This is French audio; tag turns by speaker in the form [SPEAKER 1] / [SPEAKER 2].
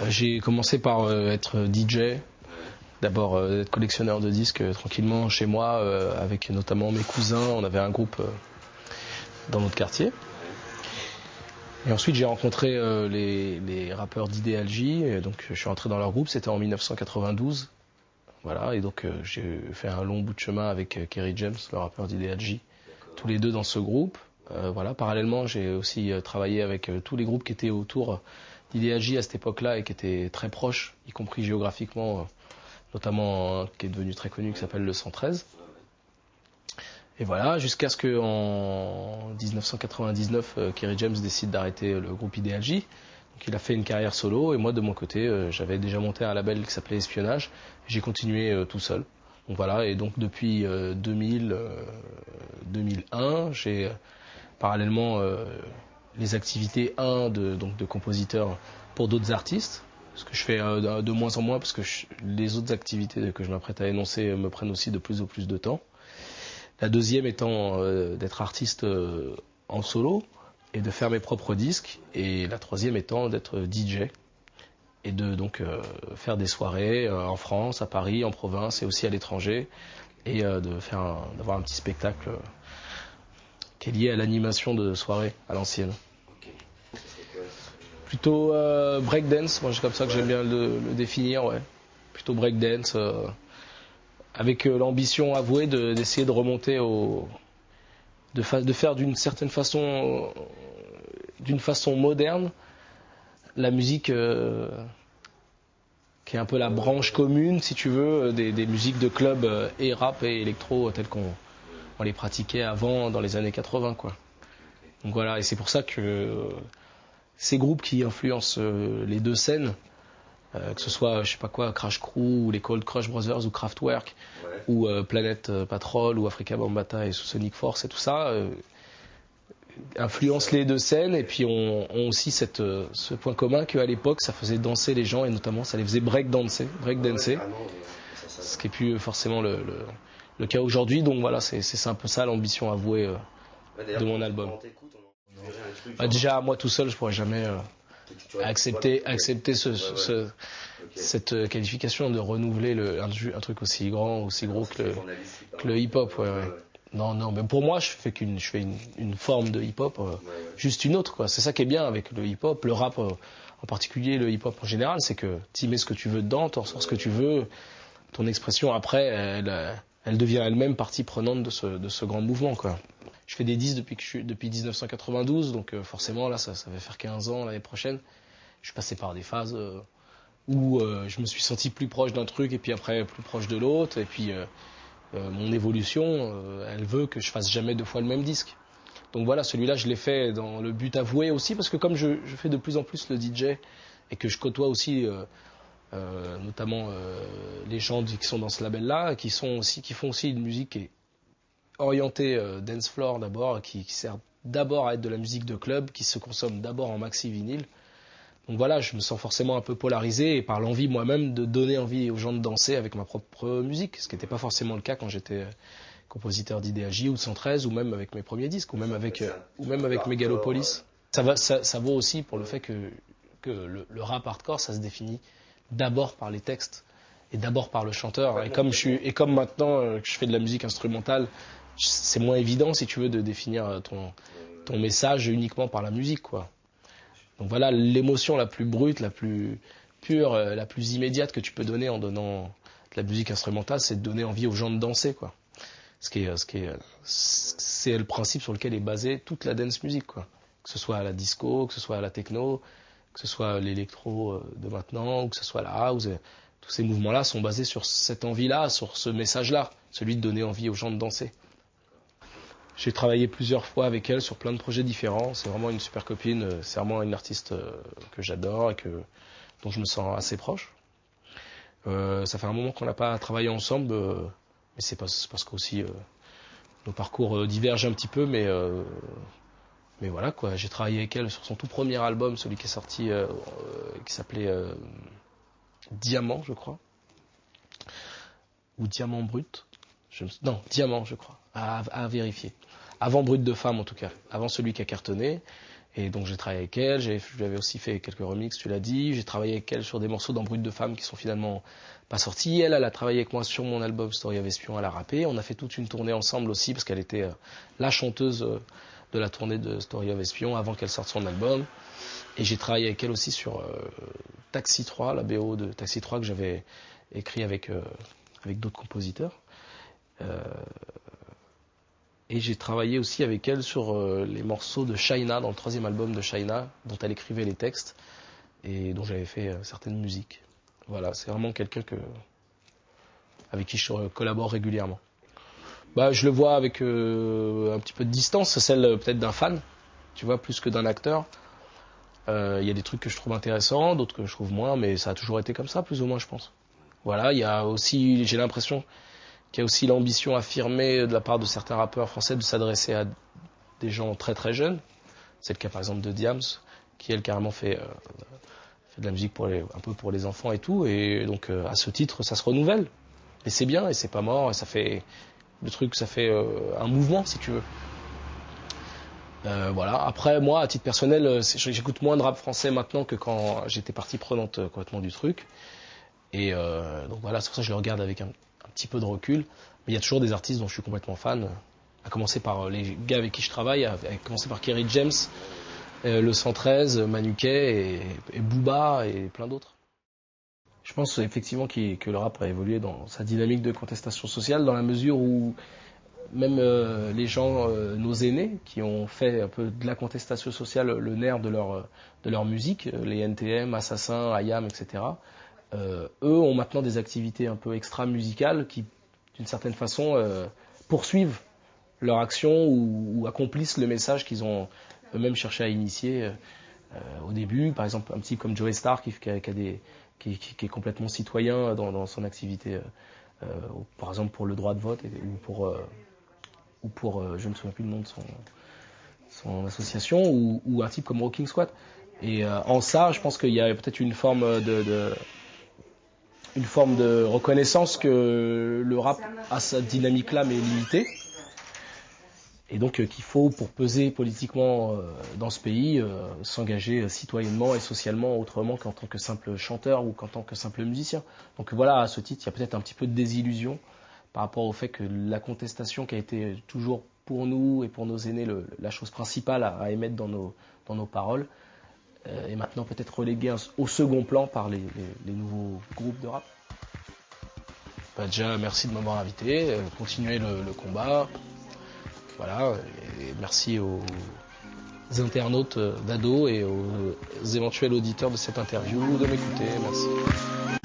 [SPEAKER 1] J'ai commencé par être DJ, d'abord être collectionneur de disques tranquillement chez moi, avec notamment mes cousins. On avait un groupe dans notre quartier. Et ensuite j'ai rencontré les rappeurs d'Idéalgie, et donc je suis rentré dans leur groupe, c'était en 1992. Voilà, et donc j'ai fait un long bout de chemin avec Kerry James, le rappeur d'Idéalgie, tous les deux dans ce groupe. Voilà, parallèlement j'ai aussi travaillé avec tous les groupes qui étaient autour d'Idéalgie à cette époque-là et qui étaient très proches, y compris géographiquement, notamment un qui est devenu très connu qui s'appelle le 113. Et voilà, jusqu'à ce qu'en 1999, Kerry James décide d'arrêter le groupe Idéalgie. Donc il a fait une carrière solo, et moi de mon côté, j'avais déjà monté un label qui s'appelait Espionnage. J'ai continué tout seul. Donc voilà, et donc depuis 2001, j'ai parallèlement les activités de compositeur pour d'autres artistes, ce que je fais de moins en moins parce que les autres activités que je m'apprête à énoncer me prennent aussi de plus en plus de temps. La deuxième étant d'être artiste en solo et de faire mes propres disques, et la troisième étant d'être DJ et de donc faire des soirées en France, à Paris, en province et aussi à l'étranger, et d'avoir un petit spectacle qui est lié à l'animation de soirée à l'ancienne. Plutôt breakdance, moi c'est comme ça que j'aime bien le définir, ouais. Plutôt breakdance, avec l'ambition avouée d'essayer de remonter de faire d'une certaine façon, d'une façon moderne, la musique qui est un peu la branche commune, si tu veux, des musiques de club et rap et électro telles qu'on les pratiquait avant dans les années 80, quoi. Donc voilà, et c'est pour ça que ces groupes qui influencent les deux scènes, que ce soit, je sais pas quoi, Crash Crew, ou les Cold Crush Brothers, ou Kraftwerk, ou Planet Patrol, ou Afrika Bambaataa et Sonic Force, et tout ça, influencent les deux scènes, et puis ont aussi ce point commun qu'à l'époque, ça faisait danser les gens, et notamment ça les faisait breakdancer, ce qui n'est plus forcément le cas aujourd'hui. Donc voilà, c'est un peu ça l'ambition avouée de mon album. Déjà, moi tout seul, je pourrais jamais accepter cette qualification de renouveler un truc aussi grand, aussi gros que le hip-hop. Ouais. Non, mais pour moi, je fais une forme de hip-hop, juste une autre, quoi. C'est ça qui est bien avec le hip-hop, le rap en particulier, le hip-hop en général, c'est que tu mets ce que tu veux dedans, tu en sors ce que tu veux, ton expression après, elle devient elle-même partie prenante de ce grand mouvement, quoi. Je fais des disques depuis 1992, donc forcément là ça va faire 15 ans l'année prochaine. Je suis passé par des phases où je me suis senti plus proche d'un truc et puis après plus proche de l'autre, et puis mon évolution, elle veut que je fasse jamais deux fois le même disque. Donc voilà, celui-là je l'ai fait dans le but avoué aussi, parce que comme je fais de plus en plus le DJ et que je côtoie aussi notamment les gens qui sont dans ce label-là, qui font aussi une musique qui est orientée dance floor d'abord, qui sert d'abord à être de la musique de club, qui se consomme d'abord en maxi vinyle. Donc voilà, je me sens forcément un peu polarisé, et par l'envie moi-même de donner envie aux gens de danser avec ma propre musique, ce qui n'était pas forcément le cas quand j'étais compositeur d'Idéalgie ou de 113, ou même avec mes premiers disques, ou même avec Megalopolis. Ça vaut aussi pour le fait que le rap hardcore, ça se définit d'abord par les textes et d'abord par le chanteur. Et comme maintenant que je fais de la musique instrumentale, c'est moins évident, si tu veux, de définir ton message uniquement par la musique, quoi. Donc voilà, l'émotion la plus brute, la plus pure, la plus immédiate que tu peux donner en donnant de la musique instrumentale, c'est de donner envie aux gens de danser, quoi. C'est le principe sur lequel est basée toute la dance music, quoi. Que ce soit à la disco, que ce soit à la techno, que ce soit l'électro de maintenant, ou que ce soit la house. Tous ces mouvements-là sont basés sur cette envie-là, sur ce message-là, celui de donner envie aux gens de danser. J'ai travaillé plusieurs fois avec elle sur plein de projets différents. C'est vraiment une super copine, c'est vraiment une artiste que j'adore et dont je me sens assez proche. Ça fait un moment qu'on n'a pas travaillé ensemble, mais c'est parce qu'aussi nos parcours divergent un petit peu, mais voilà, quoi. J'ai travaillé avec elle sur son tout premier album, celui qui est sorti, qui s'appelait Diamant, je crois, ou Diamant Brut. Non, Diamant, je crois, à vérifier. Avant Brut de Femme, en tout cas, avant celui qui a cartonné. Et donc j'ai travaillé avec elle, je lui avais aussi fait quelques remixes, tu l'as dit. J'ai travaillé avec elle sur des morceaux d'Embrutte de Femme qui sont finalement pas sortis. Elle a travaillé avec moi sur mon album Story of Espion, elle a rappé. On a fait toute une tournée ensemble aussi parce qu'elle était la chanteuse de la tournée de Story of Espion avant qu'elle sorte son album. Et j'ai travaillé avec elle aussi sur Taxi 3, la BO de Taxi 3 que j'avais écrit avec d'autres compositeurs. Et j'ai travaillé aussi avec elle sur les morceaux de Shaina, dans le 3e album de Shaina, dont elle écrivait les textes et dont j'avais fait certaines musiques. Voilà, c'est vraiment quelqu'un avec qui je collabore régulièrement. Bah, je le vois avec un petit peu de distance, celle peut-être d'un fan, tu vois, plus que d'un acteur. Il y a des trucs que je trouve intéressants, d'autres que je trouve moins, mais ça a toujours été comme ça, plus ou moins, je pense. Voilà, il y a aussi, j'ai l'impression qu'il y a aussi l'ambition affirmée de la part de certains rappeurs français de s'adresser à des gens très très jeunes. C'est le cas par exemple de Diams, qui elle carrément fait de la musique un peu pour les enfants et tout. Et donc à ce titre, ça se renouvelle. Et c'est bien, et c'est pas mort, et ça fait un mouvement si tu veux. Voilà. Après moi, à titre personnel, j'écoute moins de rap français maintenant que quand j'étais partie prenante complètement du truc. Et donc voilà, c'est pour ça que je le regarde avec un petit peu de recul. Mais il y a toujours des artistes dont je suis complètement fan. À commencer par les gars avec qui je travaille, à commencer par Kerry James, le 113, Manuquet et Booba et plein d'autres. Je pense effectivement que le rap a évolué dans sa dynamique de contestation sociale dans la mesure où même les gens, nos aînés, qui ont fait un peu de la contestation sociale le nerf de leur musique, les NTM, Assassin, IAM, etc., eux ont maintenant des activités un peu extra-musicales qui, d'une certaine façon, poursuivent leur action ou accomplissent le message qu'ils ont eux-mêmes cherché à initier au début. Par exemple, un type comme Joey Starr qui est complètement citoyen dans son activité, par exemple pour le droit de vote ou pour je ne me souviens plus le nom de son association, ou un type comme Rocking Squat. Et en ça, je pense qu'il y a peut-être une forme de reconnaissance que le rap a sa dynamique-là, mais limitée. Et donc qu'il faut, pour peser politiquement dans ce pays, s'engager citoyennement et socialement autrement qu'en tant que simple chanteur ou qu'en tant que simple musicien. Donc voilà, à ce titre, il y a peut-être un petit peu de désillusion par rapport au fait que la contestation qui a été toujours pour nous et pour nos aînés la chose principale à émettre dans nos paroles, est maintenant peut-être reléguée au second plan par les nouveaux groupes de rap. Bah déjà, merci de m'avoir invité, continuez le combat. Voilà, et merci aux internautes d'Ado et aux éventuels auditeurs de cette interview de m'écouter. Merci.